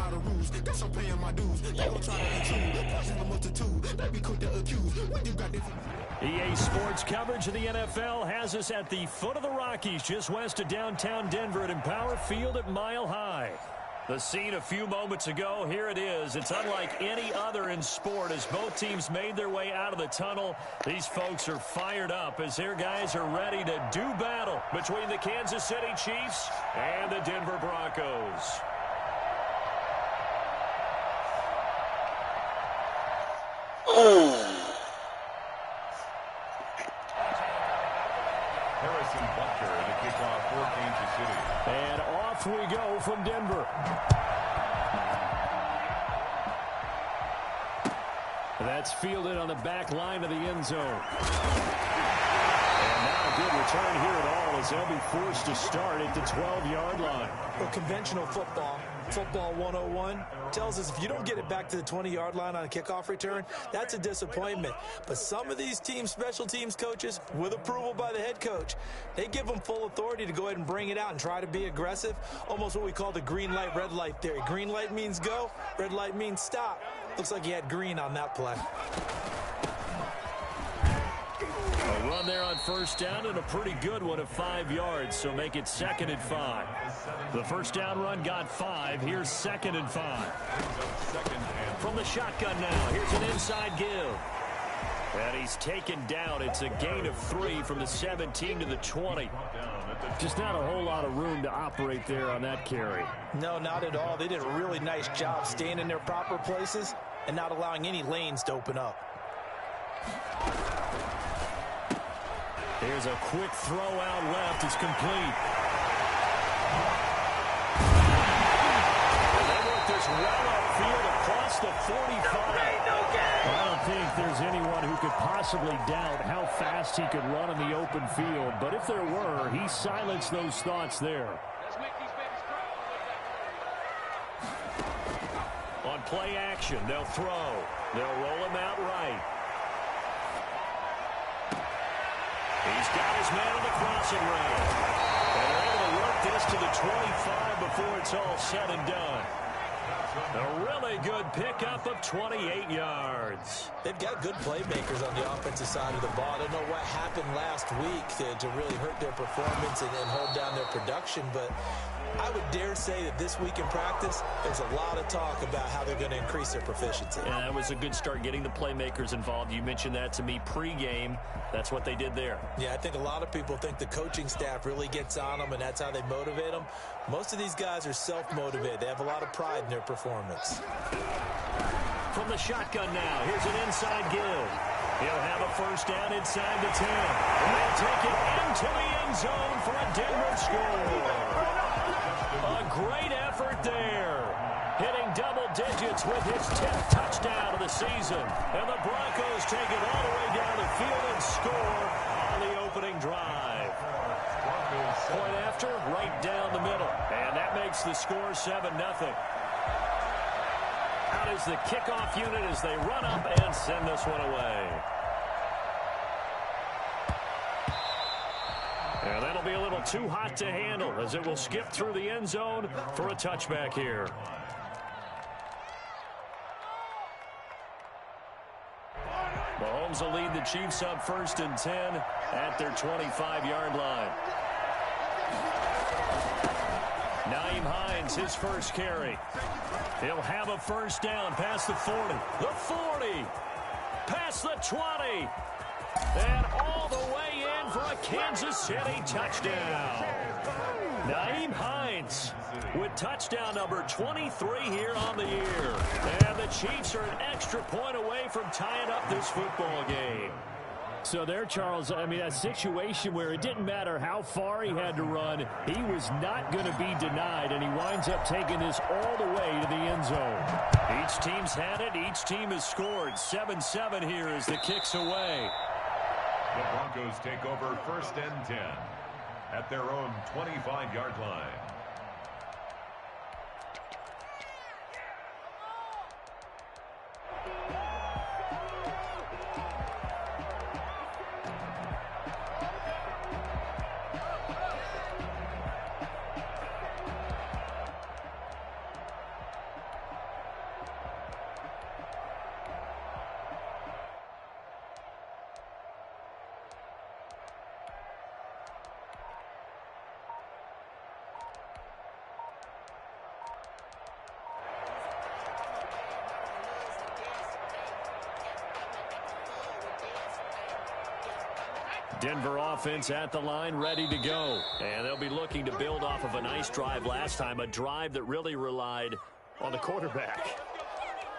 by the rules. Guess I'm paying my dues. They gon' try to intrude. Poison the multitude. They be quick to accuse. When you got different. EA Sports coverage of the NFL has us at the foot of the Rockies, just west of downtown Denver at Empower Field at Mile High. The scene a few moments ago, here it is. It's unlike any other in sport as both teams made their way out of the tunnel. These folks are fired up as their guys are ready to do battle between the Kansas City Chiefs and the Denver Broncos. Harrison Butker in the kickoff for Kansas City. And off we go from Denver. That's fielded on the back line of the end zone. And not a good return here at all as they'll be forced to start at the 12-yard line. Well, conventional football 101, tells us if you don't get it back to the 20-yard line on a kickoff return, that's a disappointment. But some of these teams, special teams coaches, with approval by the head coach, they give them full authority to go ahead and bring it out and try to be aggressive, almost what we call the green light, red light theory. Green light means go, red light means stop. Looks like he had green on that play. A run there on first down and a pretty good one of 5 yards, so make it 2nd and 5. The first down run got 5. Here's 2nd and 5. From the shotgun now, here's an inside give. And he's taken down. It's a gain of 3 from the 17 to the 20. Just not a whole lot of room to operate there on that carry. No, not at all. They did a really nice job staying in their proper places and not allowing any lanes to open up. There's a quick throw out left. It's complete. And they work this well upfield across the 45. I don't think there's anyone who could possibly doubt how fast he could run in the open field. But if there were, he silenced those thoughts there. On play action, they'll throw. They'll roll him out right. He's got his man on the crossing route. And they're able to work this to the 25 before it's all said and done. A really good pickup of 28 yards. They've got good playmakers on the offensive side of the ball. I don't know what happened last week to really hurt their performance and hold down their production, but I would dare say that this week in practice, there's a lot of talk about how they're going to increase their proficiency. And that was a good start, getting the playmakers involved. You mentioned that to me pregame. That's what they did there. Yeah, I think a lot of people think the coaching staff really gets on them, and that's how they motivate them. Most of these guys are self-motivated. They have a lot of pride in their performance. From the shotgun now, here's an inside give. He'll have a first down inside the 10. And they'll take it into the end zone for a Denver score. A great effort there. Hitting double digits with his 10th touchdown of the season. And the Broncos take it all the way down the field and score on the opening drive. Point after, right down the middle. And that makes the score 7-0. Out is the kickoff unit as they run up and send this one away. And that'll be a little too hot to handle as it will skip through the end zone for a touchback here. Mahomes will lead the Chiefs up 1st and 10 at their 25-yard line. Nyheim Hines, his first carry. He'll have a first down past the 40. The 40. Past the 20. And all the way in for a Kansas City touchdown. Nyheim Hines with touchdown number 23 here on the year. And the Chiefs are an extra point away from tying up this football game. So there, Charles, I mean, a situation where it didn't matter how far he had to run, he was not going to be denied, and he winds up taking this all the way to the end zone. Each team's had it. Each team has scored. 7-7 here as the kick's away. The Broncos take over 1st and 10 at their own 25-yard line. Denver offense at the line, ready to go. And they'll be looking to build off of a nice drive last time, a drive that really relied on the quarterback.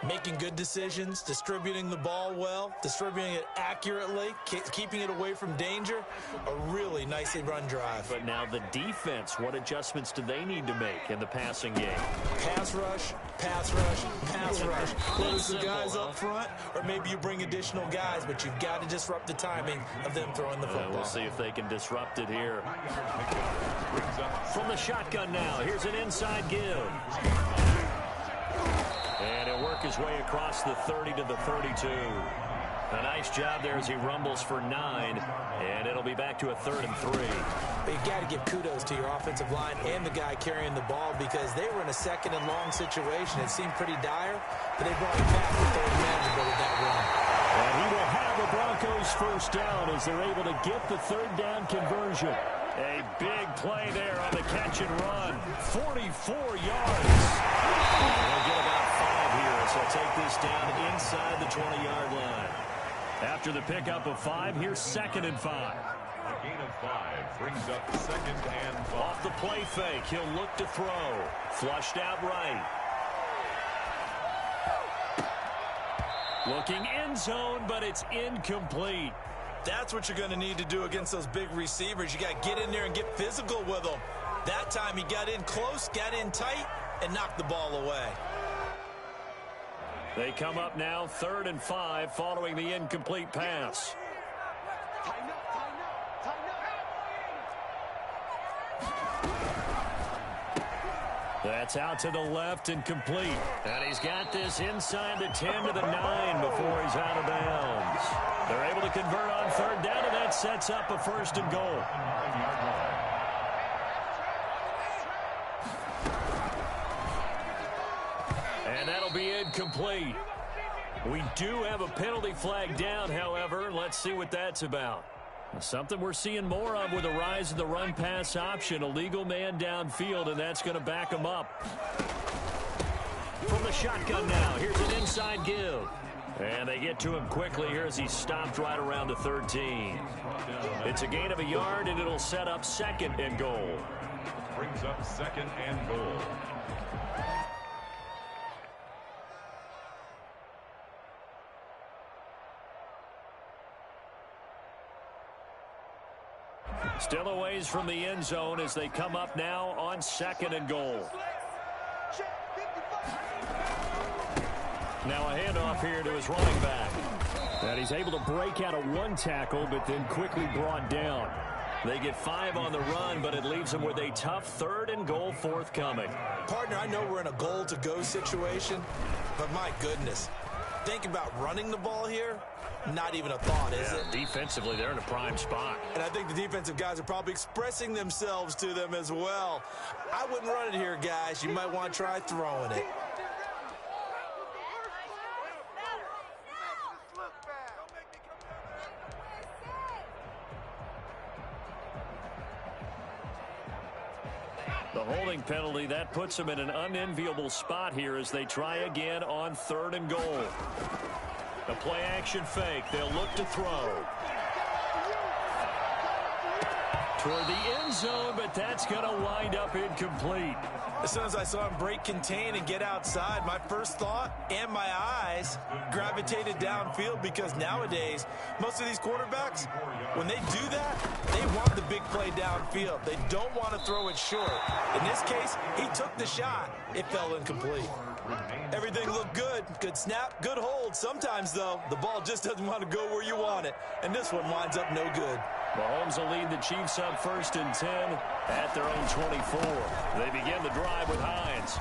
Making good decisions, distributing the ball well, distributing it accurately, keeping it away from danger. A really nicely run drive. But now the defense, what adjustments do they need to make in the passing game? Pass rush, pass rush, pass rush. Whether it's the guys up front or maybe you bring additional guys, but you've got to disrupt the timing of them throwing the football. We'll see if they can disrupt it here. From the shotgun now, here's an inside give. And he'll work his way across the 30 to the 32. A nice job there as he rumbles for 9, and it'll be back to a 3rd and 3. But you got to give kudos to your offensive line and the guy carrying the ball because they were in a 2nd and long situation. It seemed pretty dire, but they brought it back with 3rd manageable with that run. And he will have the Broncos first down as they're able to get the 3rd down conversion. A big play there on the catch and run. 44 yards. They'll get about 5 here, so take this down inside the 20-yard line. After the pickup of 5, here's 2nd and 5. A gain of 5 brings up 2nd and 5. Off the play fake, he'll look to throw. Flushed out right. Looking end zone, but it's incomplete. That's what you're going to need to do against those big receivers. You got to get in there and get physical with them. That time he got in close, got in tight, and knocked the ball away. They come up now 3rd and 5 following the incomplete pass. That's out to the left and complete. And he's got this inside the 10 to the 9 before he's out of bounds. They're able to convert on 3rd down, and that sets up a 1st and goal. And that'll be incomplete. We do have a penalty flag down, however. Let's see what that's about. Something we're seeing more of with the rise of the run-pass option. A legal man downfield, and that's going to back him up. From the shotgun now, here's an inside give. And they get to him quickly here as he's stopped right around the 13. It's a gain of a yard, and it'll set up 2nd and goal. Brings up 2nd and goal. Still a ways from the end zone as they come up now on 2nd and goal. Now a handoff here to his running back. And he's able to break out of 1 tackle, but then quickly brought down. They get 5 on the run, but it leaves them with a tough 3rd and goal forthcoming. Partner, I know we're in a goal-to-go situation, but my goodness. Think about running the ball here. Not even a thought, is it? Defensively, they're in a prime spot. And I think the defensive guys are probably expressing themselves to them as well. I wouldn't run it here, guys. You might want to try throwing it. The holding penalty, that puts them in an unenviable spot here as they try again on 3rd and goal. A play-action fake. They'll look to throw. Toward the end zone, but that's going to wind up incomplete. As soon as I saw him break contain and get outside, my first thought and my eyes gravitated downfield because nowadays, most of these quarterbacks, when they do that, they want the big play downfield. They don't want to throw it short. In this case, he took the shot. It fell incomplete. Everything looked good. Good snap, good hold. Sometimes, though, the ball just doesn't want to go where you want it. And this one winds up no good. Mahomes will lead the Chiefs up 1st and 10 at their own 24. They begin the drive with Hines.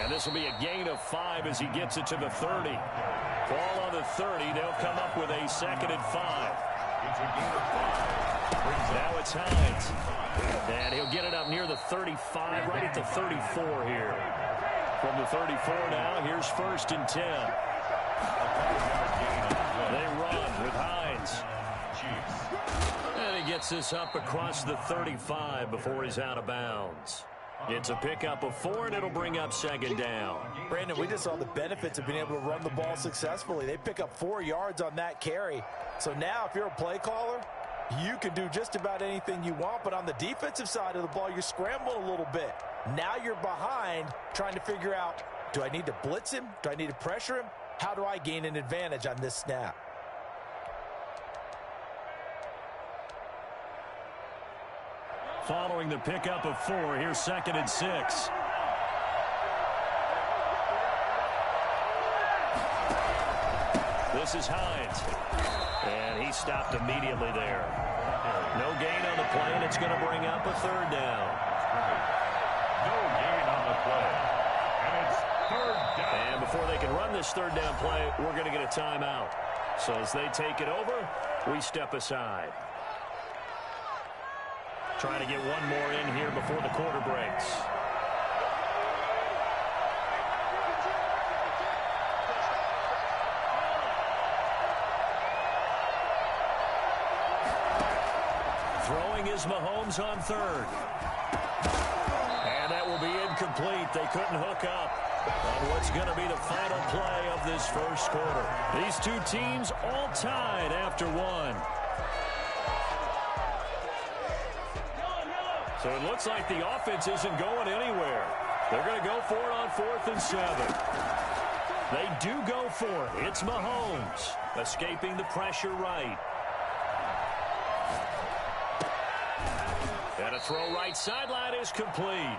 And this will be a gain of 5 as he gets it to the 30. Ball on the 30. They'll come up with a 2nd and 5. It's a gain of 5. Now it's Hines. And he'll get it up near the 35, right at the 34 here. From the 34 now, here's 1st and 10. They run with Hines. And he gets this up across the 35 before he's out of bounds. It's a pickup of 4, and it'll bring up 2nd down. Brandon, we just saw the benefits of being able to run the ball successfully. They pick up 4 yards on that carry. So now if you're a play caller, You can do just about anything you want, but on the defensive side of the ball, you're scrambling a little bit. Now you're behind, trying to figure out, do I need to blitz him? Do I need to pressure him? How do I gain an advantage on this snap? Following the pickup of 4, here's 2nd and 6. This is Hines. And he stopped immediately there. No gain on the play, and it's going to bring up a 3rd down. No gain on the play. And it's 3rd down. And before they can run this 3rd down play, we're going to get a timeout. So as they take it over, we step aside. Trying to get one more in here before the quarter breaks. Throwing is Mahomes on 3rd. And that will be incomplete. They couldn't hook up on what's going to be the final play of this first quarter. These two teams all tied after 1. So it looks like the offense isn't going anywhere. They're going to go for it on 4th and 7. They do go for it. It's Mahomes escaping the pressure right. And a throw right sideline is complete.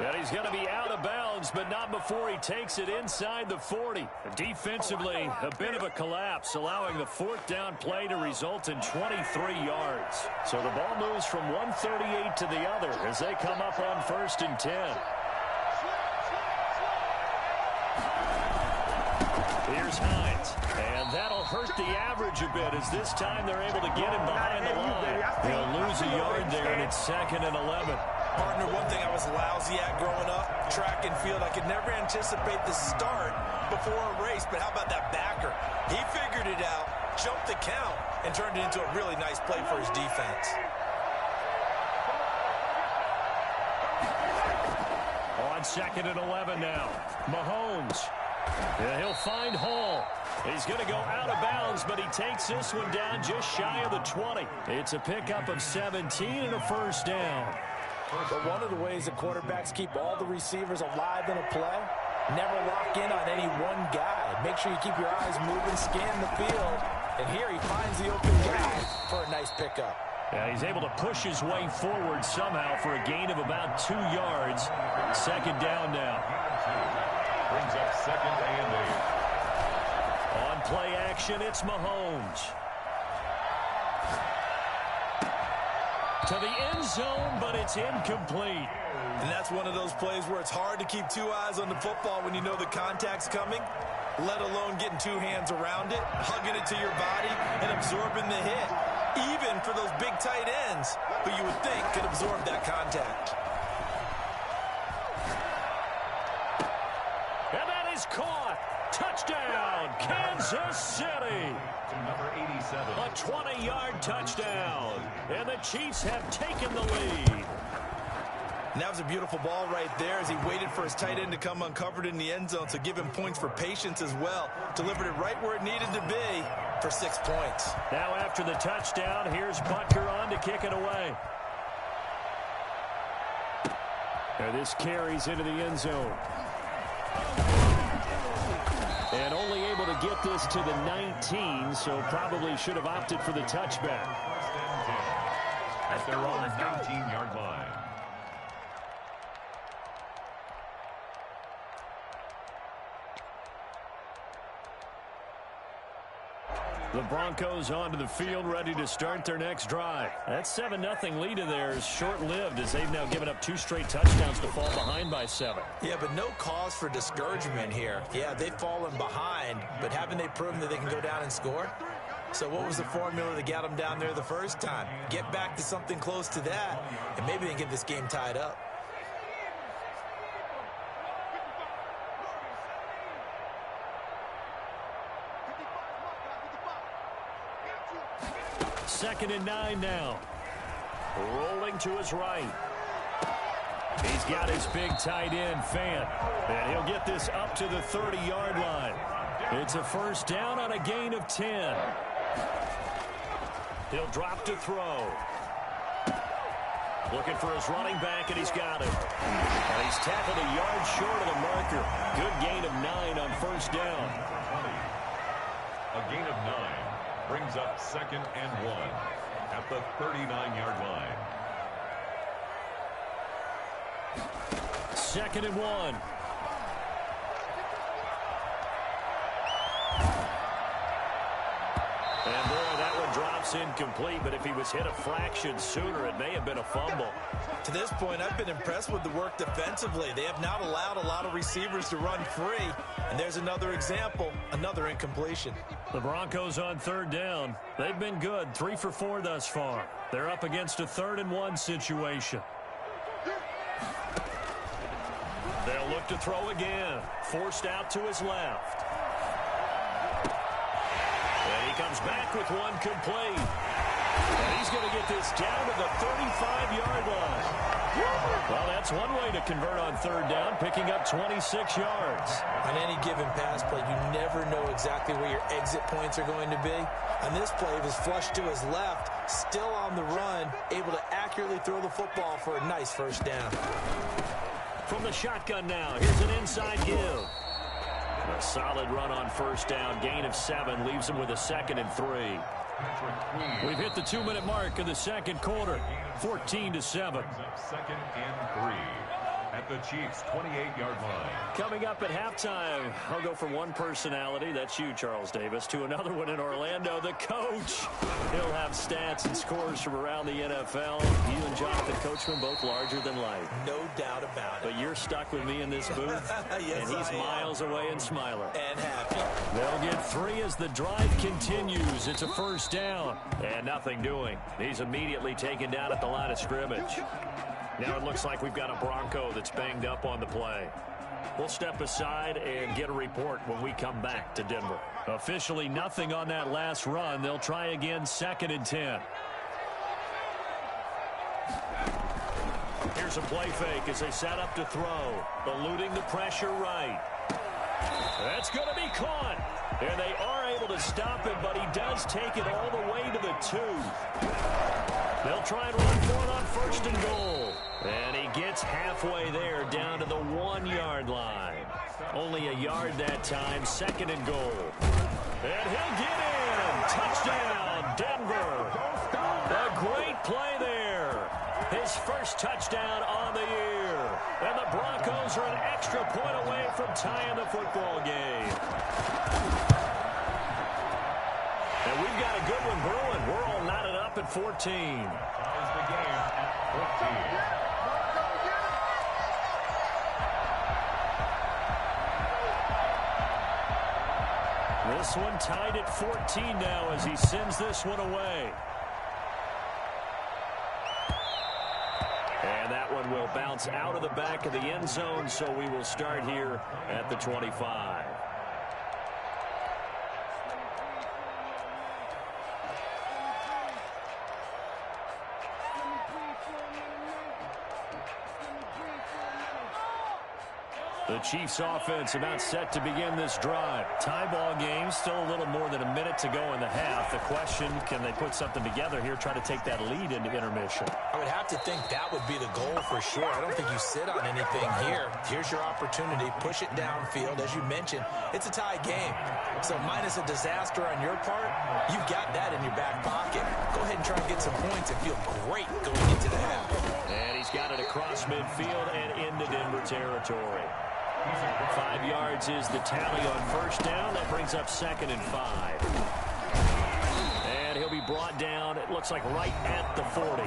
And he's going to be out of bounds, but not before he takes it inside the 40. Defensively, a bit of a collapse, allowing the 4th down play to result in 23 yards. So the ball moves from 138 to the other as they come up on 1st and 10. Here's Hines. And that'll hurt the average a bit as this time they're able to get him behind the line. They'll lose a yard there, and it's 2nd and 11. Partner, one thing I was lousy at growing up, track and field, I could never anticipate the start before a race, but how about that backer? He figured it out, jumped the count, and turned it into a really nice play for his defense. On 2nd and 11 now, Mahomes. And he'll find Hall. He's going to go out of bounds, but he takes this one down just shy of the 20. It's a pickup of 17 and a 1st down. But one of the ways that quarterbacks keep all the receivers alive in a play, never lock in on any one guy. Make sure you keep your eyes moving, scan the field, and here he finds the open guy for a nice pickup. Yeah, he's able to push his way forward somehow for a gain of about 2 yards. 2nd down now. Brings up 2nd and 8. On play action, it's Mahomes. To the end zone, but it's incomplete. And that's one of those plays where it's hard to keep 2 eyes on the football when you know the contact's coming, let alone getting 2 hands around it, hugging it to your body, and absorbing the hit. Even for those big tight ends, who you would think could absorb that contact. And that is caught. Touchdown, Kansas City. Number 87. A 20-yard touchdown. And the Chiefs have taken the lead. And that was a beautiful ball right there as he waited for his tight end to come uncovered in the end zone, so give him points for patience as well. Delivered it right where it needed to be for 6 points. Now after the touchdown, here's Butker on to kick it away. And this carries into the end zone. And only able to get this to the 19, so probably should have opted for the touchback. At their own 19-yard line. The Broncos onto the field, ready to start their next drive. That 7-0 lead of theirs is short-lived as they've now given up 2 straight touchdowns to fall behind by 7. Yeah, but no cause for discouragement here. Yeah, they've fallen behind, but haven't they proven that they can go down and score? So what was the formula that got them down there the first time? Get back to something close to that, and maybe they can get this game tied up. Second and 9 now. Rolling to his right. He's got his big tight end, Fant. And he'll get this up to the 30-yard line. It's a 1st down on a gain of 10. He'll drop to throw. Looking for his running back, and he's got him. And he's tackled a yard short of the marker. Good gain of 9 on first down. A gain of 9 brings up 2nd and 1 at the 39-yard line. 2nd and 1. And boy, that one drops incomplete, but if he was hit a fraction sooner, it may have been a fumble. To this point, I've been impressed with the work defensively. They have not allowed a lot of receivers to run free. And there's another example, another incompletion. The Broncos on 3rd down. They've been good, 3 for 4 thus far. They're up against a 3rd and 1 situation. They'll look to throw again. Forced out to his left. And he comes back with one complete. And he's going to get this down to the 35-yard line. Well, that's one way to convert on 3rd down, picking up 26 yards. On any given pass play, you never know exactly where your exit points are going to be. On this play, he was flushed to his left, still on the run, able to accurately throw the football for a nice first down. From the shotgun now, here's an inside give. A solid run on first down. Gain of 7 leaves him with a 2nd and 3. We've hit the 2-minute mark of the second quarter. 14-7. 2nd and 3 at the Chiefs' 28-yard line. Coming up at halftime, I'll go from one personality, that's you, Charles Davis, to another one in Orlando, the coach. He'll have stats and scores from around the NFL. You and Jonathan Coachman both larger than life. No doubt about it. But you're stuck with me in this booth, yes, and he's miles away and smiling. And happy. They'll get 3 as the drive continues. It's a first down, and nothing doing. He's immediately taken down at the line of scrimmage. Now it looks like we've got a Bronco that's banged up on the play. We'll step aside and get a report when we come back to Denver. Officially nothing on that last run. They'll try again, 2nd and 10. Here's a play fake as they set up to throw. Eluding the pressure right. That's going to be caught. And they are able to stop him, but he does take it all the way to the 2. They'll try and run for it on 1st and goal. And he gets halfway there, down to the 1-yard line. Only a yard that time, 2nd and goal. And he'll get in. Touchdown, Denver. A great play there. His first touchdown on the year. And the Broncos are an extra point away from tying the football game. And we've got a good one brewing. We're all knotted up at 14. Ties the game at 14. This one tied at 14 now as he sends this one away. And that one will bounce out of the back of the end zone, so we will start here at the 25. The Chiefs offense about set to begin this drive. Tie ball game, still a little more than a minute to go in the half. The question, can they put something together here, try to take that lead into intermission? I would have to think that would be the goal for sure. I don't think you sit on anything here. Here's your opportunity. Push it downfield. As you mentioned, it's a tie game. So minus a disaster on your part, you've got that in your back pocket. Go ahead and try and get some points and feel great going into the half. And he's got it across midfield and into Denver territory. 5 yards is the tally on first down. That brings up 2nd and 5. And he'll be brought down, it looks like right at the 40.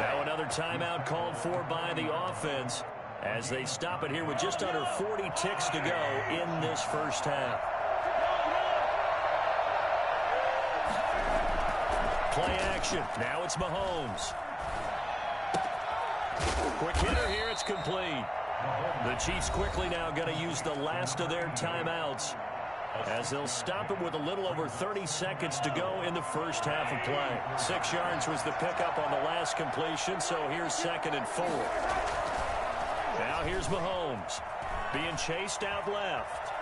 Now another timeout called for by the offense as they stop it here with just under 40 ticks to go in this first half. Play action. Now it's Mahomes. Quick hitter here. It's complete. The Chiefs quickly now going to use the last of their timeouts as they'll stop it with a little over 30 seconds to go in the first half of play. 6 yards was the pickup on the last completion, so here's 2nd and 4. Now here's Mahomes being chased out left.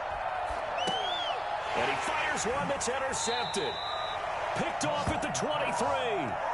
And he fires one that's intercepted. picked off at the 23.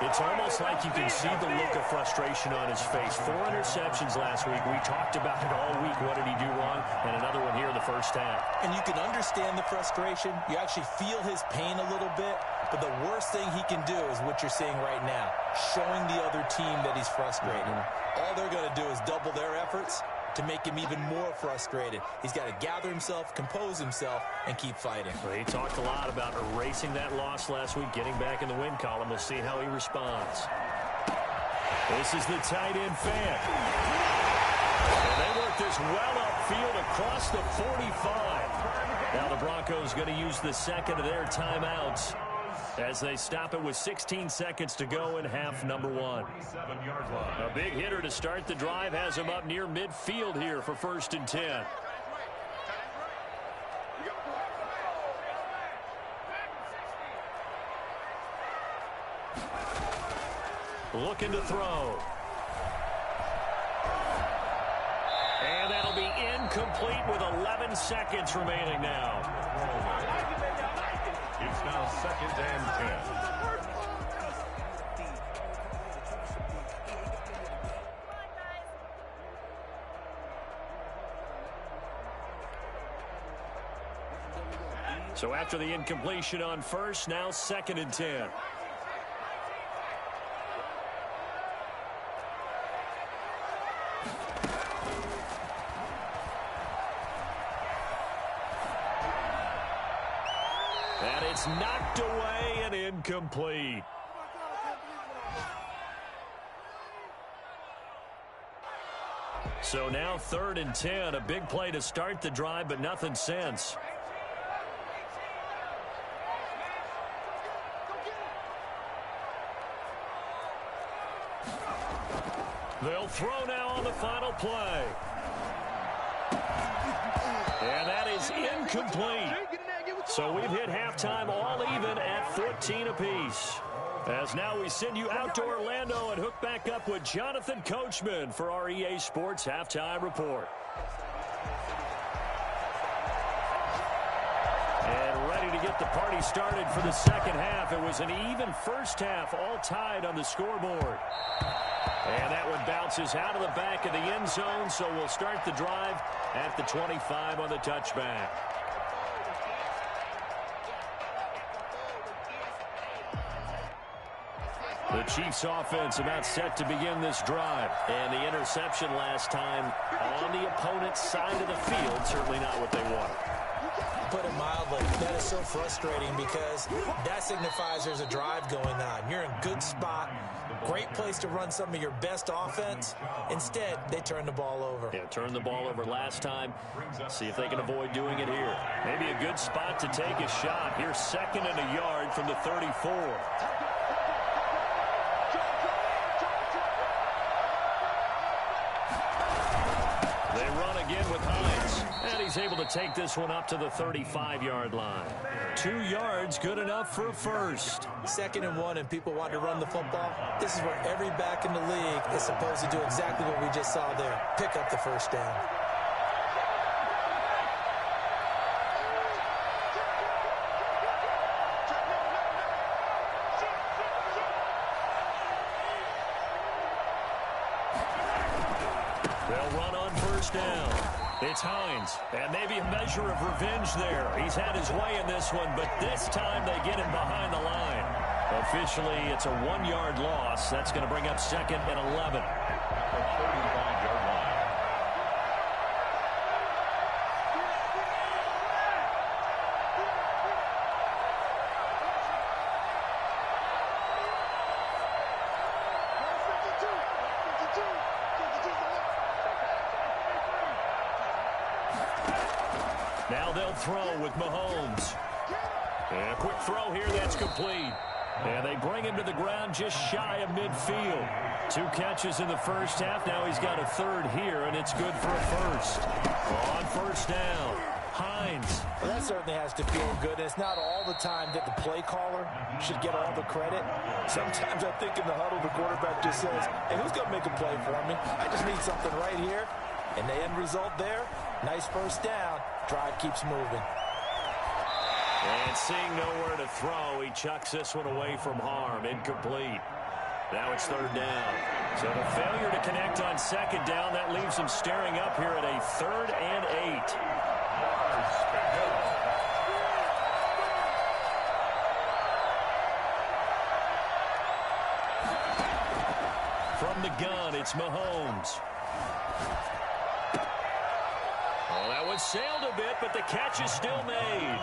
It's almost like you can see the look of frustration on his face. 4 interceptions last week. We talked about it all week. What did he do wrong? And another one here in the first half. And you can understand the frustration. You actually feel his pain a little bit. But the worst thing he can do is what you're seeing right now, showing the other team that he's frustrated. All they're going to do is double their efforts to make him even more frustrated. He's got to gather himself, compose himself, and keep fighting. Well, he talked a lot about erasing that loss last week, getting back in the win column. We'll see how he responds. This is the tight end fan. And they work this well upfield across the 45. Now the Broncos going to use the second of their timeouts as they stop it with 16 seconds to go in half number 1. A big hitter to start the drive has him up near midfield here for 1st and 10. Looking to throw. And that'll be incomplete with 11 seconds remaining now. It's now 2nd and 10. So after the incompletion on first, now 2nd and 10. And it's knocked away and incomplete. So now 3rd and 10. A big play to start the drive, but nothing since. They'll throw now on the final play. And that is incomplete. So we've hit halftime all even at 14 apiece. As now we send you out to Orlando and hook back up with Jonathan Coachman for our EA Sports Halftime Report. And ready to get the party started for the second half. It was an even first half, all tied on the scoreboard. And that one bounces out of the back of the end zone, so we'll start the drive at the 25 on the touchback. The Chiefs offense about set to begin this drive. And the interception last time on the opponent's side of the field, certainly not what they wanted. Put it mildly, that is so frustrating because that signifies there's a drive going on. You're in a good spot, great place to run some of your best offense. Instead, they turn the ball over. Yeah, turned the ball over last time. See if they can avoid doing it here. Maybe a good spot to take a shot. Here's 2nd and a yard from the 34. They run again with Hines. And he's able to take this one up to the 35-yard line. 2 yards, good enough for a first. 2nd and 1, and people want to run the football. This is where every back in the league is supposed to do exactly what we just saw there. Pick up the first down. They'll run on first down. It's Hines, and maybe a measure of revenge there. He's had his way in this one, but this time they get him behind the line. Officially, it's a 1-yard loss. That's going to bring up 2nd and 11. At the 35-yard line. Now they'll throw with Mahomes. And a quick throw here, that's complete. And they bring him to the ground just shy of midfield. 2 catches in the first half. Now he's got a 3rd here, and it's good for a first. On first down, Hines. Well, that certainly has to feel good. It's not all the time that the play caller should get all the credit. Sometimes I think in the huddle, the quarterback just says, hey, who's going to make a play for me? I just need something right here. And the end result there, nice first down. Drive keeps moving. And seeing nowhere to throw, he chucks this one away from harm. Incomplete. Now it's third down. So the failure to connect on second down, that leaves him staring up here at a 3rd and 8. From the gun, it's Mahomes. Oh, that was sailed a bit, but the catch is still made.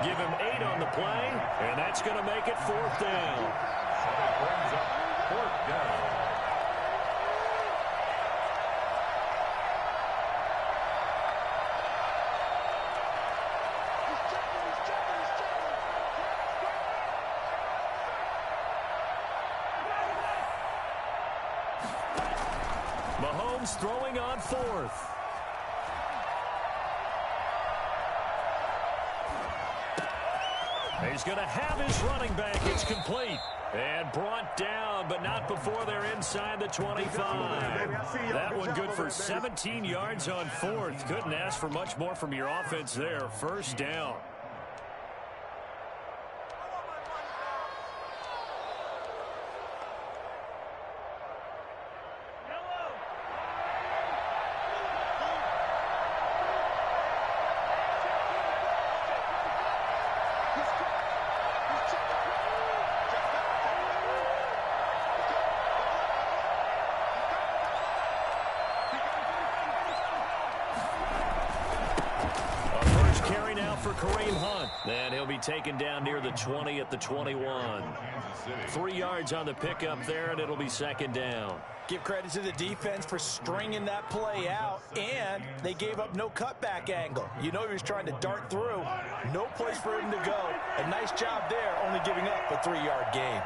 Give him 8 on the play, and that's going to make it 4th down. So that brings up 4th down. Mahomes throwing on 4th. He's going to have his running back. It's complete. And brought down, but not before they're inside the 25. That one good for 17 yards on 4th. Couldn't ask for much more from your offense there. First down. And he'll be taken down near the 20 at the 21. 3 yards on the pickup there, and it'll be second down. Give credit to the defense for stringing that play out, and they gave up no cutback angle. You know he was trying to dart through. No place for him to go. A nice job there, only giving up a 3-yard gain.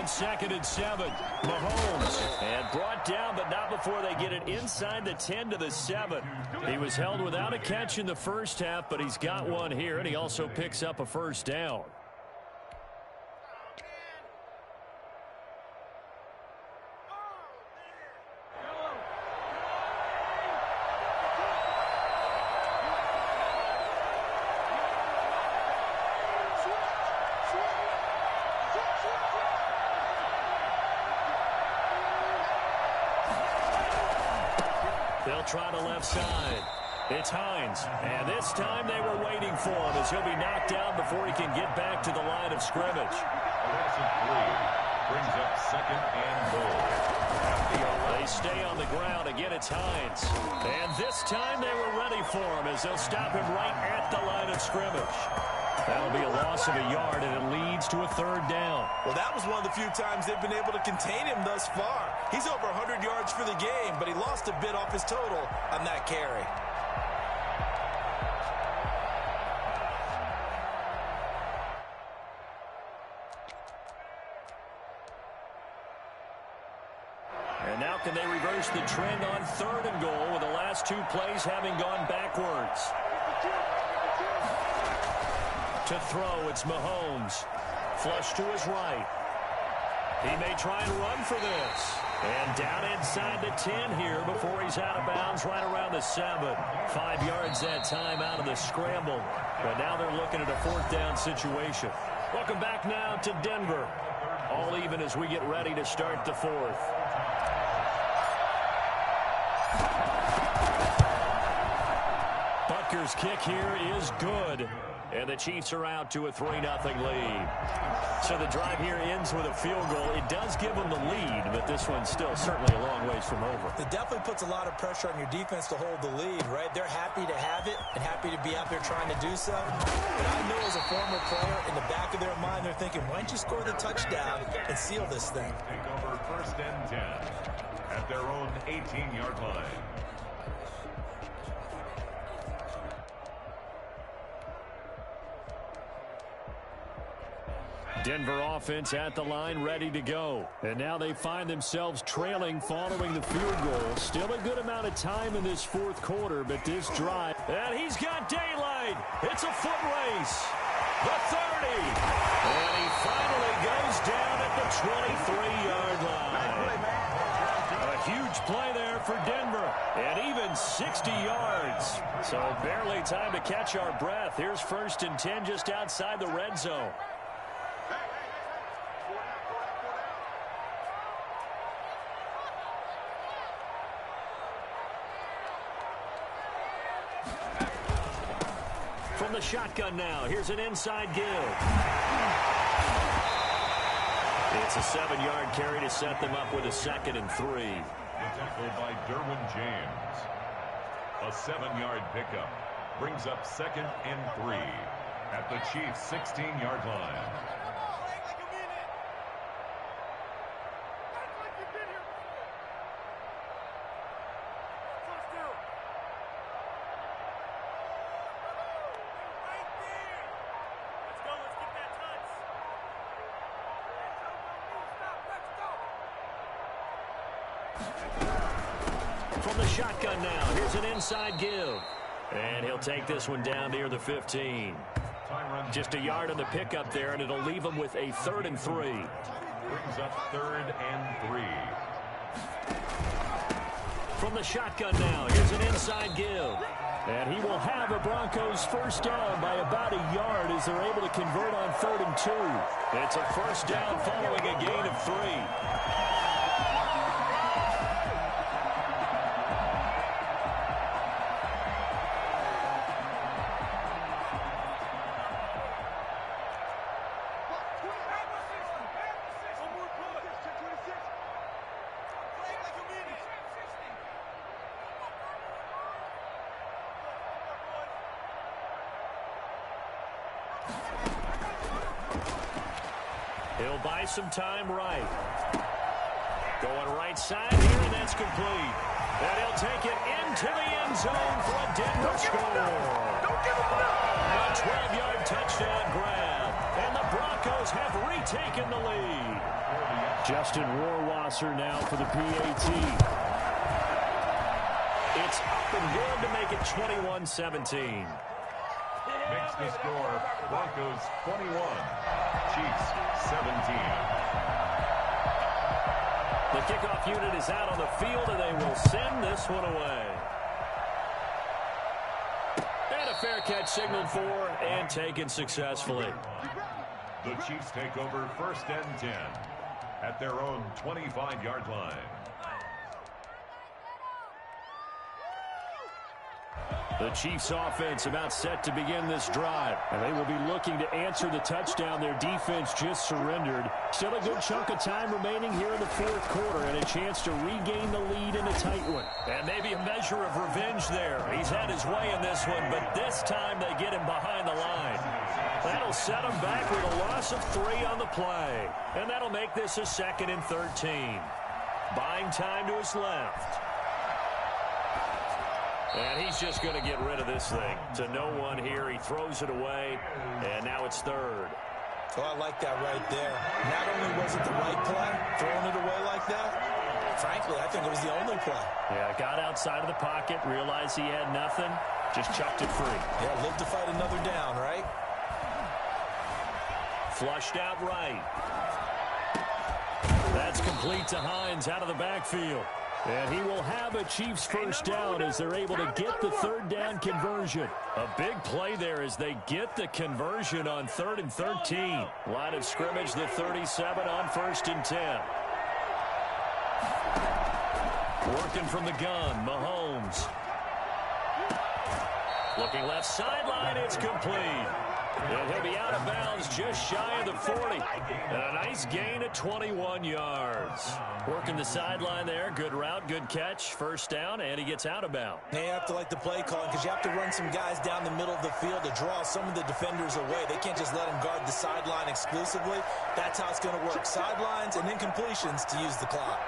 Second and 7. Mahomes. And brought down, but not before they get it inside the 10 to the 7. He was held without a catch in the first half, but he's got one here, and he also picks up a first down. They'll try to left side. It's Hines. And this time they were waiting for him as he'll be knocked down before he can get back to the line of scrimmage. That's a 3. Brings up second and goal. They stay on the ground. Again, it's Hines. And this time they were ready for him as they'll stop him right at the line of scrimmage. That'll be a loss of a yard, and it leads to a third down. Well, that was one of the few times they've been able to contain him thus far. He's over 100 yards for the game, but he lost a bit off his total on that carry. And now can they reverse the trend on 3rd and goal with the last 2 plays having gone backwards? To throw, it's Mahomes. Flush to his right. He may try and run for this. And down inside the 10 here before he's out of bounds right around the 7. 5 yards that time out of the scramble. But now they're looking at a 4th down situation. Welcome back now to Denver. All even as we get ready to start the 4th. Butker's kick here is good. And the Chiefs are out to a 3-0 lead. So the drive here ends with a field goal. It does give them the lead, but this one's still certainly a long ways from over. It definitely puts a lot of pressure on your defense to hold the lead, right? They're happy to have it and happy to be out there trying to do so. But I know as a former player, in the back of their mind, they're thinking, why don't you score the touchdown and seal this thing? Take over 1st and 10 at their own 18-yard line. Denver offense at the line, ready to go. And now they find themselves trailing following the field goal. Still a good amount of time in this 4th quarter, but this drive. And he's got daylight. It's a foot race. The 30. play there for Denver. And even 60 yards. So barely time to catch our breath. Here's 1st and 10 just outside the red zone. From the shotgun now, here's an inside give. It's a 7-yard carry to set them up with a 2nd and 3. The tackle by Derwin James. A 7-yard pickup brings up 2nd and 3 at the Chiefs' 16-yard line. From the shotgun now, here's an inside give. And he'll take this one down near the 15. Just a yard on the pickup there, and it'll leave him with a 3rd and 3. Brings up 3rd and 3. From the shotgun now, here's an inside give. And he will have a Broncos first down by about a yard as they're able to convert on 3rd and 2. It's a first down following a gain of 3. He'll buy some time right. Going right side here, and that's complete. And he'll take it into the end zone for a Denver score. A 12-yard touchdown grab. And the Broncos have retaken the lead. Justin Rohrwasser now for the PAT. It's up and good to make it 21-17. Makes the score Broncos 21, Chiefs 17. The kickoff unit is out on the field, and they will send this one away. And a fair catch signaled for and taken successfully. The Chiefs take over 1st and 10 at their own 25-yard line. The Chiefs offense about set to begin this drive. And they will be looking to answer the touchdown their defense just surrendered. Still a good chunk of time remaining here in the 4th quarter and a chance to regain the lead in a tight one. And maybe a measure of revenge there. He's had his way in this one, but this time they get him behind the line. That'll set him back with a loss of 3 on the play. And that'll make this a 2nd and 13. Buying time to his left. And he's just going to get rid of this thing. To no one here. He throws it away, and now it's 3rd. Well, I like that right there. Not only was it the right play, throwing it away like that, frankly, I think it was the only play. Yeah, got outside of the pocket, realized he had nothing, just chucked it free. Yeah, live to fight another down, right? Flushed out right. That's complete to Hines out of the backfield. And he will have a Chiefs first down as they're able to get the 3rd down conversion. A big play there as they get the conversion on 3rd and 13. Line of scrimmage, the 37 on 1st and 10. Working from the gun, Mahomes. Looking left sideline, it's complete. And he'll be out of bounds just shy of the 40. And a nice gain of 21 yards. Working the sideline there. Good route, good catch. First down, and he gets out of bounds. You have to like the play calling because you have to run some guys down the middle of the field to draw some of the defenders away. They can't just let them guard the sideline exclusively. That's how it's going to work. Sidelines and incompletions to use the clock.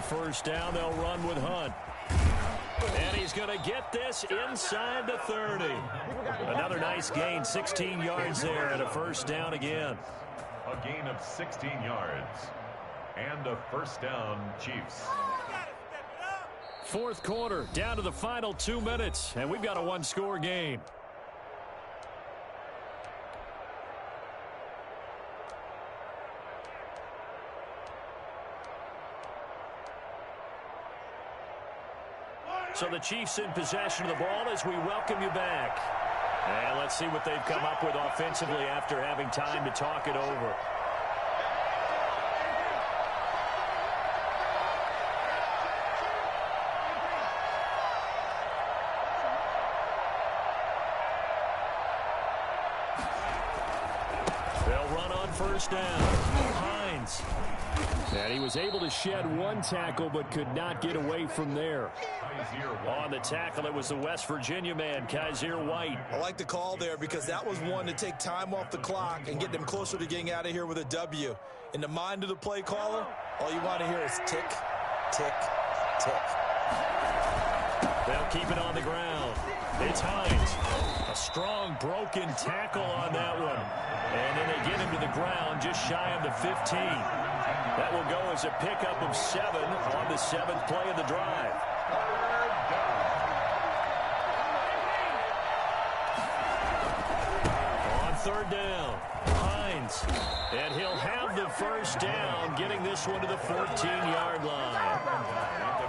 First down, they'll run with Hunt. And he's going to get this inside the 30. Another nice gain, 16 yards there, and a first down again. A gain of 16 yards. And a first down, Chiefs. Fourth quarter, down to the final 2 minutes, and we've got a one-score game. So the Chiefs in possession of the ball as we welcome you back. And let's see what they've come up with offensively after having time to talk it over. They'll run on first down. Hines. And he was able to shed one tackle but could not get away from there. On the tackle, it was the West Virginia man, Kaiser White. I like the call there because that was one to take time off the clock and get them closer to getting out of here with a W. In the mind of the play caller, all you want to hear is tick, tick, tick. They'll keep it on the ground. It's Hines. A strong broken tackle on that one. And then they get him to the ground just shy of the 15. That will go as a pickup of 7 on the 7th play of the drive. On third down, Hines. And he'll have the first down, getting this one to the 14-yard line.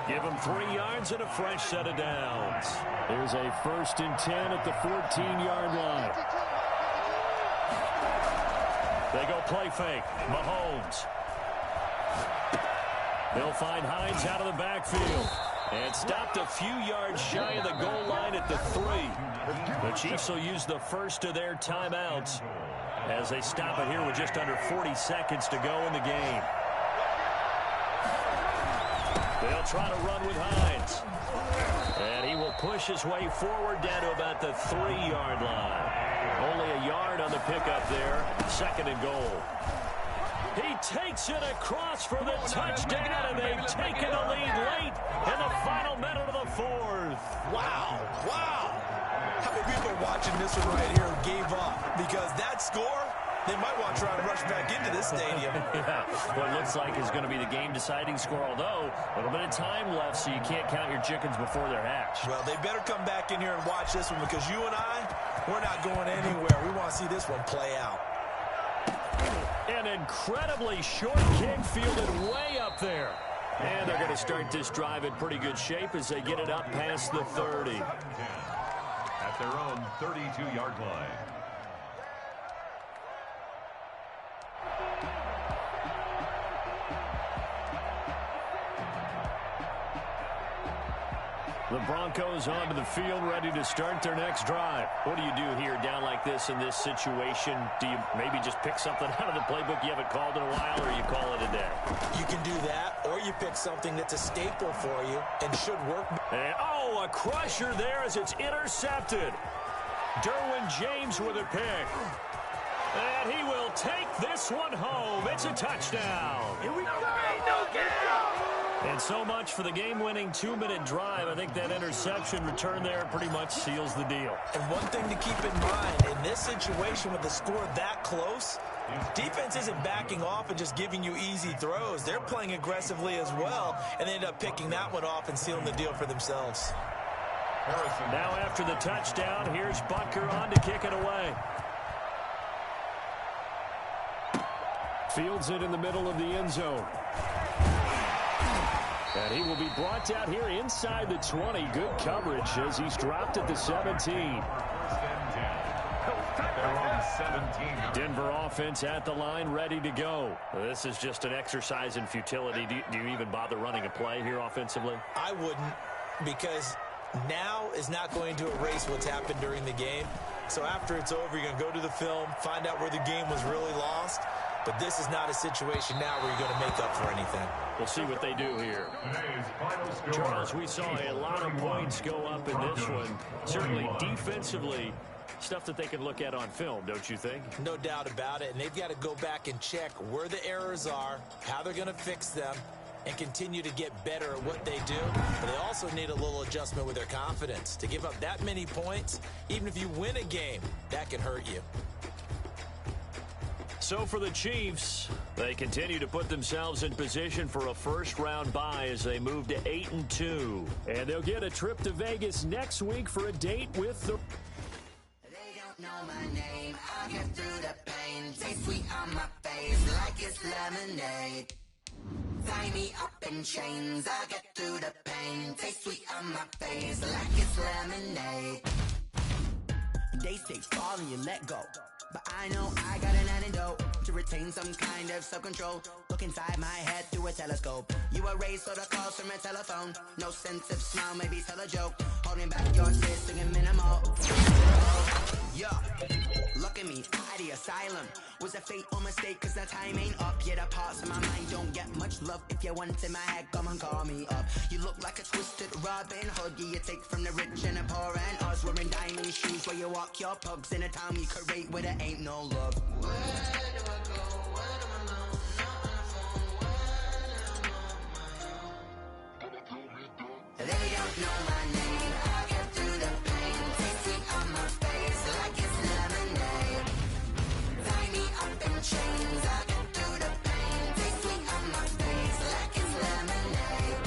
Give him 3 yards and a fresh set of downs. There's a 1st and 10 at the 14-yard line. They go play fake. Mahomes. They'll find Hines out of the backfield. And stopped a few yards shy of the goal line at the 3. The Chiefs will use the first of their timeouts as they stop it here with just under 40 seconds to go in the game. They'll try to run with Hines. And he will push his way forward down to about the 3-yard line. Only a yard on the pickup there. 2nd and goal. He takes it across for the touchdown, and they've taken the lead late in the final minute of the 4th. Wow, wow. How many people are watching this one right here who gave up? Because that score, they might want to try to rush back into this stadium. Yeah, what looks like is going to be the game-deciding score, although a little bit of time left, so you can't count your chickens before they're hatched. Well, they better come back in here and watch this one because you and I, we're not going anywhere. We want to see this one play out. An incredibly short kick fielded way up there. And they're going to start this drive in pretty good shape as they get it up past the 30. At their own 32-yard line. The Broncos onto the field, ready to start their next drive. What do you do here down like this in this situation? Do you maybe just pick something out of the playbook you haven't called in a while, or you call it a day? You can do that, or you pick something that's a staple for you and should work. And, oh, a crusher there as it's intercepted. Derwin James with a pick. And he will take this one home. It's a touchdown. Here we go. And so much for the game-winning 2-minute drive. I think that interception return there pretty much seals the deal. And one thing to keep in mind, in this situation with the score that close, defense isn't backing off and just giving you easy throws. They're playing aggressively as well, and they end up picking that one off and sealing the deal for themselves. Now after the touchdown, here's Butker on to kick it away. Fields it in the middle of the end zone. And he will be brought down here inside the 20. Good coverage as he's dropped at the 17. Denver offense at the line, ready to go. This is just an exercise in futility. Do you even bother running a play here offensively? I wouldn't, because now is not going to erase what's happened during the game. So after it's over, you're going to go to the film, find out where the game was really lost. But this is not a situation now where you're going to make up for anything. We'll see what they do here. Charles, we saw a lot of points go up in this one. Certainly defensively, stuff that they can look at on film, don't you think? No doubt about it. And they've got to go back and check where the errors are, how they're going to fix them, and continue to get better at what they do. But they also need a little adjustment with their confidence. To give up that many points, even if you win a game, that can hurt you. So for the Chiefs, they continue to put themselves in position for a first-round bye as they move to 8-2. And they'll get a trip to Vegas next week for a date with the... They don't know my name. I'll get through the pain. Taste sweet on my face like it's lemonade. Tie me up in chains. I'll get through the pain. Taste sweet on my face like it's lemonade. They say fall and you let go. But I know I got an antidote to retain some kind of self-control. Look inside my head through a telescope. You erase all the calls from a telephone. No sense of smile, maybe tell a joke. Holding back your tears, singing minimal. Yeah, look at me, out the asylum. Was a fate or mistake, cause the time ain't up. Yeah, the parts of my mind don't get much love. If you want in my head, come and call me up. You look like a twisted Robin Hood. Yeah, you take from the rich and the poor and us. Wearing diamond shoes where you walk your pugs in a town you create where there ain't no love. Where do I go? Where do I know? Not on the phone. Where do I know? They don't know my name. I get through the pain. Taste sweet on my face like it's lemonade. Tie me up in chains. I get through the pain. Taste sweet on my face like it's lemonade.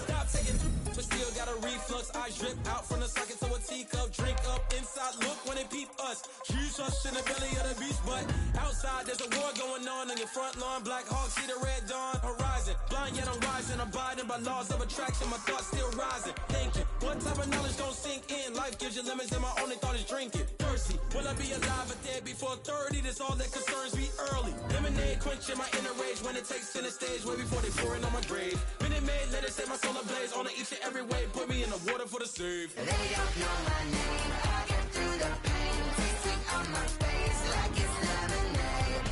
Stop taking, but still got a reflux. I drip out from the socket to a teacup. Drink up inside, look when they peep us. Choose us in the belly of the beast, but outside there's a war going on your front lawn. Black Hawk, see the red dawn horizon. Blind yet I'm rising, abiding by laws of attraction. My thoughts still rising, thinking. What type of knowledge don't sink in? Life gives you limits and my only thought is drinking. Thirsty, will I be alive or dead before 30? That's all that concerns me early. Lemonade quenching my inner rage when it takes center stage. Way before they pouring on my grave. Minute Maid, let it set my soul ablaze. On each and every way, put me in the water for the save. They don't know my name. I get through the pain. Taste sweet on my face like it's lemonade.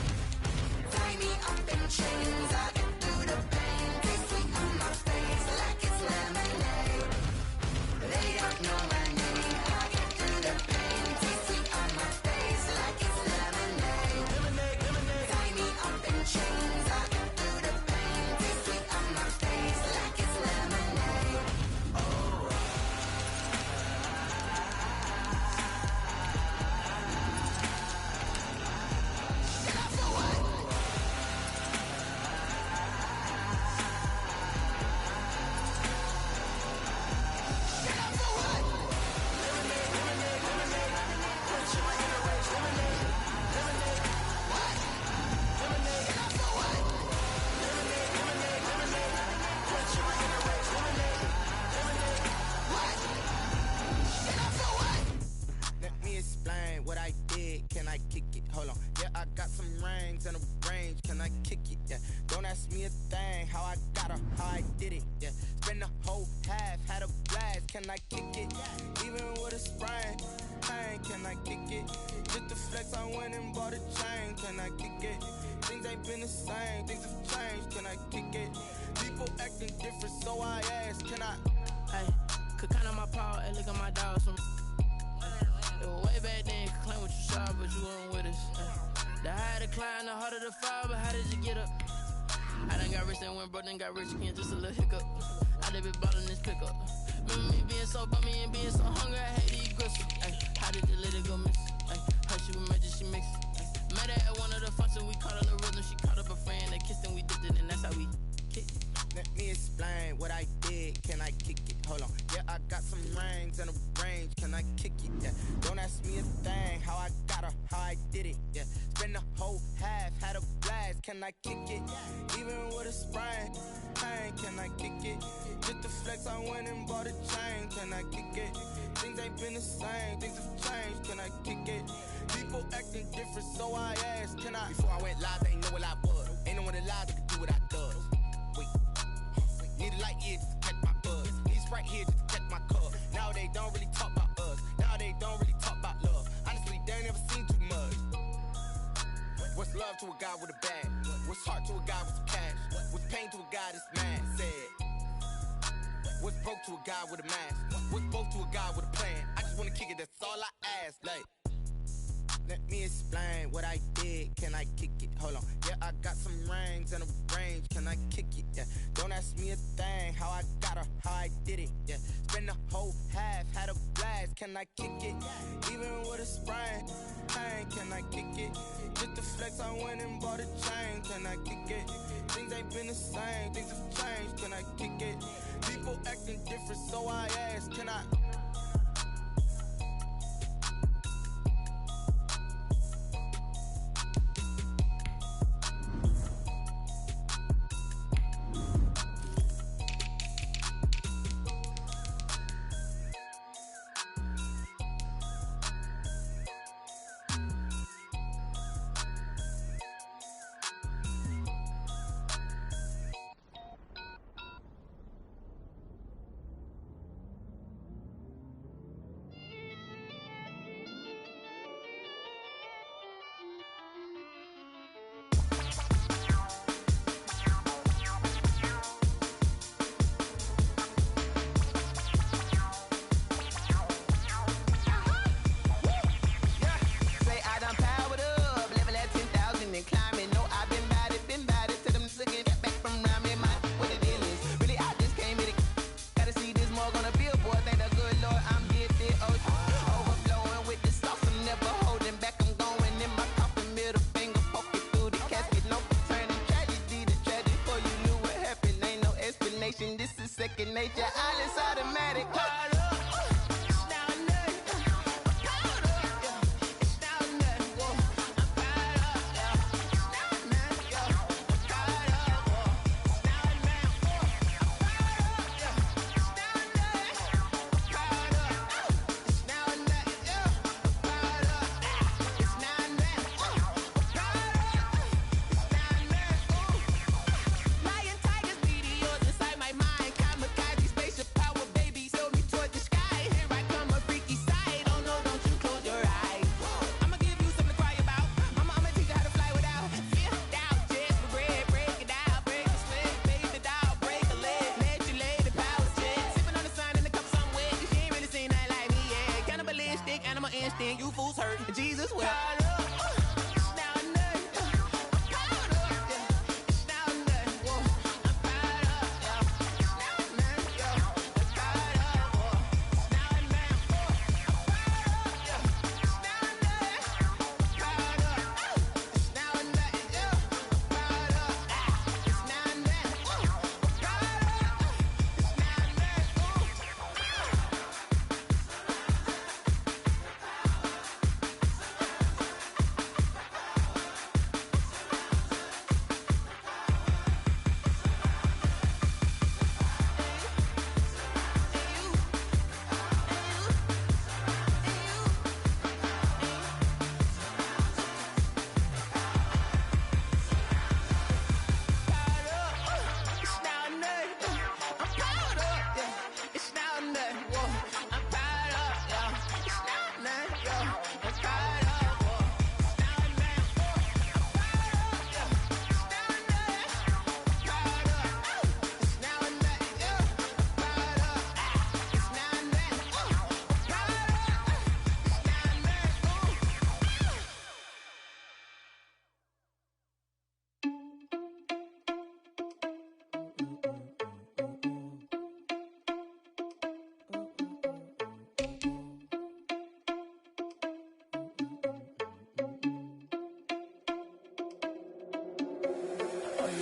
Tie me up in chains. I get through the pain. Taste sweet on my face like it's lemonade. They don't know my name. I get through the pain. Taste sweet on my face like it's lemonade. Lemonade, lemonade. Tie me up in chains. I get through the pain. Taste sweet on my face like it's lemonade. Let me explain what I did. Can I kick it? Hold on. Yeah, I got some rings and a range. Can I kick it? Yeah. Don't ask me a thing. How I got her, how I did it. Yeah. Spend the whole half, had a blast. Can I kick it? Even with a sprain. Pain, can I kick it? Just the flex, I went and bought a chain. Can I kick it? Things ain't been the same. Things have changed. Can I kick it? People acting different, so I ask. Can I? Hey, could count on my paw and look at my dogs from. It was way back then, could claim what you saw, but you weren't with us. The higher the climb, the harder the fall, but how did you get up? I done got rich and went broke, then got rich again, just a little hiccup. I done been bottling this pickup. Remember me being so bummy and being so hungry, I hate to eat gristle. Ay, how did you let it go miss? Ay, her she was magic, she mixed. Met her at one of the functions, we caught her the rhythm, she caught up a friend, they kissed and we dipped it, and that's how we kicked. Let me explain what I did. Can I kick it? Hold on. Yeah, I got some rings and a range. Can I kick it? Yeah. Don't ask me a thing. How I got her, how I did it. Yeah. Spend the whole half, had a blast. Can I kick it? Even with a sprain. Pain, can I kick it? Just the flex, I went and bought a chain. Can I kick it? Things ain't been the same. Things have changed. Can I kick it? People acting different, so I asked. Can I? Before I went live, they ain't know what I was. Ain't no one alive that could do what I does. Wait. Need a light here just to catch my buzz. Need Sprite here just to catch my cup. Now they don't really talk about us. Now they don't really talk about love. Honestly, they ain't never seen too much. What's love to a guy with a bag? What's heart to a guy with some cash? What's pain to a guy that's mad? Said. What's broke to a guy with a mask? What's broke to a guy with a plan? I just wanna kick it, that's all I ask. Like, let me explain what I did. Can I kick it? Hold on. Yeah, I got some rings and a range. Can I kick it? Yeah. Don't ask me a thing. How I got her, how I did it. Yeah. Spend the whole half, had a blast. Can I kick it? Even with a sprain. Pain, can I kick it? Just the flex, guess I went and bought a chain. Can I kick it? Things ain't been the same. Things have changed. Can I kick it? People acting different, so I asked, can I? This is second nature, all is automatic. You fools hurt, Jesus will.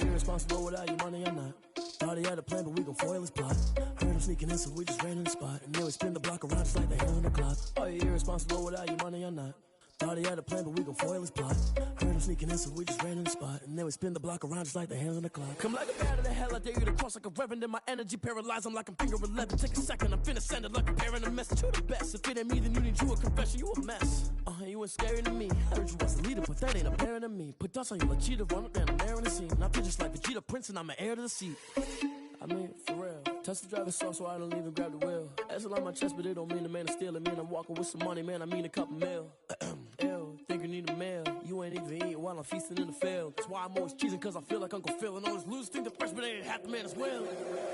Irresponsible without your money or not. Thought he had a plan, but we gon' foil his plot. Heard him sneaking in, so we just ran in the spot. And then we spin the block around just like the hell in the clock. Are you irresponsible without your money or not? Thought he had a plan, but we gon' foil his plot. Heard him sneaking in, so we just ran in the spot. And then we spin the block around just like the hell in the clock. Come like a bat of the hell, I dare you to cross like a reverend. And my energy paralyzed, I'm like I'm finger 11. Take a second, I'm finna send it like a parent. A message to the best. If it ain't me, then you need you a confession. You a mess. You ain't scary to me. Heard you was a leader, but that ain't apparent to me. Put dust on you like cheetah, run up and I'm there in the scene. And I feel just like Vegeta Prince, and I'm an heir to the seat. I mean, for real. Touch the driver's soft, so I don't even grab the wheel. That's on my chest, but it don't mean the man is stealing. Man, I'm walking with some money, man. I mean a couple mil. Ew, think you need a meal. You ain't even eating while I'm feasting in the field. That's why I'm always cheesing, cause I feel like Uncle Phil. And all those losers think the freshman ain't half the man as well.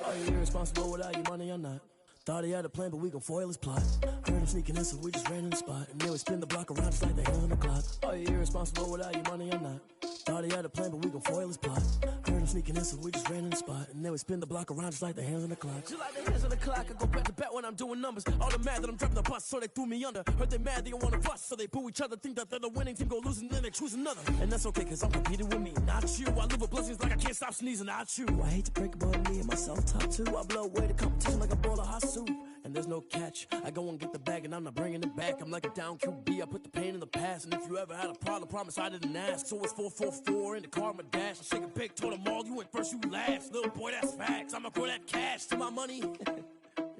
Are you irresponsible without your money or not? Thought he had a plan, but we gon' foil his plot. Heard him sneaking in, so we just ran in the spot. And then we spin the block around just like the hell in the clock. Are you irresponsible without your money or not? Thought he had a plan, but we gon' foil his plot. Heard him sneaking in, so we just ran in the spot. And then we spin the block around just like the hands on the clock. Just like the hands on the clock, I go back to back when I'm doing numbers. All the mad that I'm dropping the bus, so they threw me under. Heard they mad, they don't wanna bust, so they boo each other. Think that they're the winning team, go losing, then they choose another. And that's okay, cause I'm competing with me, not you. I live with blessings like I can't stop sneezing, not you. I hate to break about me and my self-talk too. I blow away the competition like a bowl of hot soup. And there's no catch. I go and get the bag and I'm not bringing it back. I'm like a down QB, I put the pain in the past. And if you ever had a problem, promise I didn't ask. So it's 4-4-4 in the car, my dash. I shake a big, told them all, you went first, you last. Little boy, that's facts. I'ma grow that cash to my money. You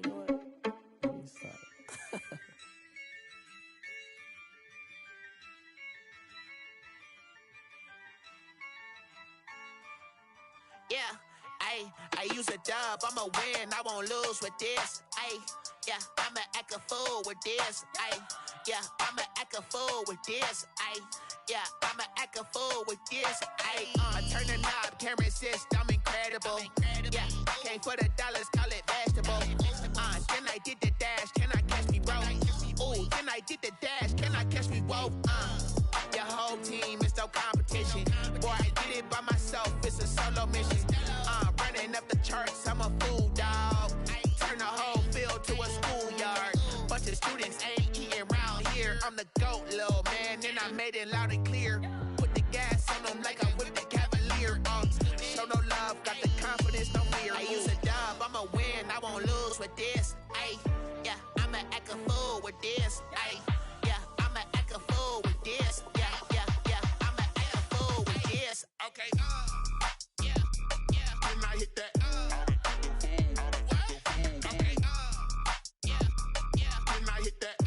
know what? Let me stop. Yeah, I use a dub, I'ma win, I won't lose with this. Yeah, I'ma act a fool with this. Yeah, I'ma act a fool with this. Yeah, I'ma act a fool with this. I turn the knob, can't resist, I'm incredible. Yeah, came for the dollars, call it vegetable. Then I did the dash, can I catch me, bro? Ooh, then I did the dash, can I catch me, whoa? Your whole team is no competition. Boy, I did it by myself, it's a solo mission. Running up the charts, I'm a fool, dog. Turn the whole field to a schoolyard. Bunch of students ain't eating round here. I'm the GOAT, little man, and I made it loud and clear. Put the gas on them like I whipped the Cavalier. Show no love, got the confidence, no fear. I use a dub, I'ma win, I won't lose with this. Yeah, I'ma act a fool with this. Yeah, I'ma act a fool with this. Yeah, I'ma act a fool with this. Okay, yeah, can I hit that? Okay, yeah, can I hit that?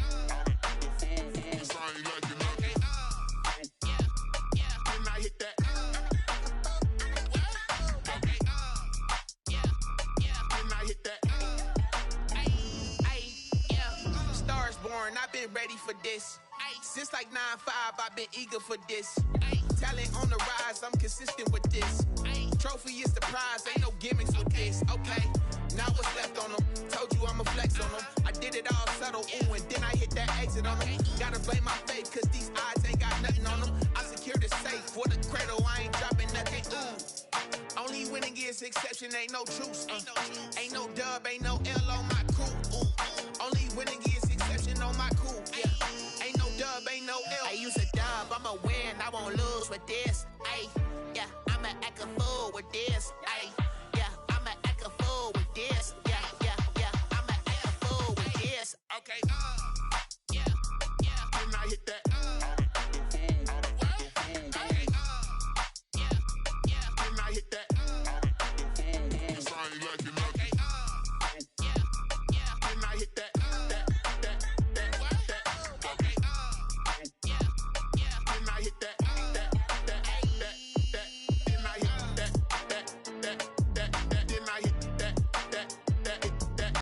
Cause I ain't like it. Okay, yeah, can I hit that? Okay, yeah, can I hit that? Yeah, Stars born, I've been ready for this. Since like 9-5, I've been eager for this. Talent on the rise, I'm consistent with this. Trophy is the prize, ain't no gimmicks with this. Okay, now what's left on them? Told you I'ma flex on them. I did it all subtle, ooh, and then I hit that exit on them. Gotta blame my faith, cause these odds ain't got nothing on them. I secured the safe for the cradle, I ain't dropping nothing, ooh. Only winning is exception, ain't no truce. Ain't no dub, ain't no L on my crew, ooh. Only winning is exception on my crew, yeah. Ain't no dub, ain't no L. I use a dub, I'ma win, I won't lose with this. Yeah, I'ma act a fool with this. Yeah, I'ma act a fool with this. Yeah, I'ma act a fool with this. Okay.